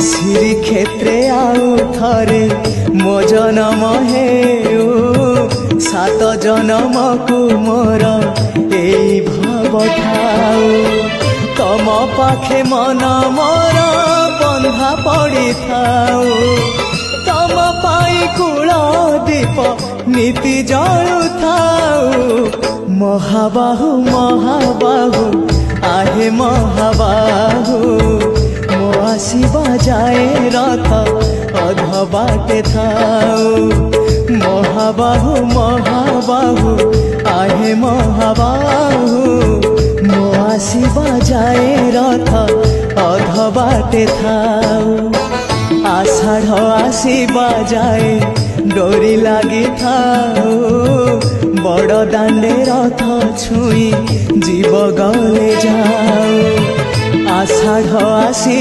শ্রীক্ষেত্রে আউ থরে মো জনম হেউ সাত জনমকু মোর এই ভব ঠাউ তম পাখে মন মোর বন্ধা পড়ি থাউ তম পাই কূল দীপ নীতি জଳୁ থাউ মহাবাহু মহাবাহু আহে মহাবাহু মো আসিবা যায় রথ অধ বাটে থাউ মহাবাহু মহাবাহু আহে মহাবাহু মো আসিবা যায় রথ অধ বাটে থাউ আষাঢ় আসিবা যায় ডোরি লাগি থাউ বড় দাণ্ডে রথ ছুঁই জীব গলে যাও আষাঢ় আসি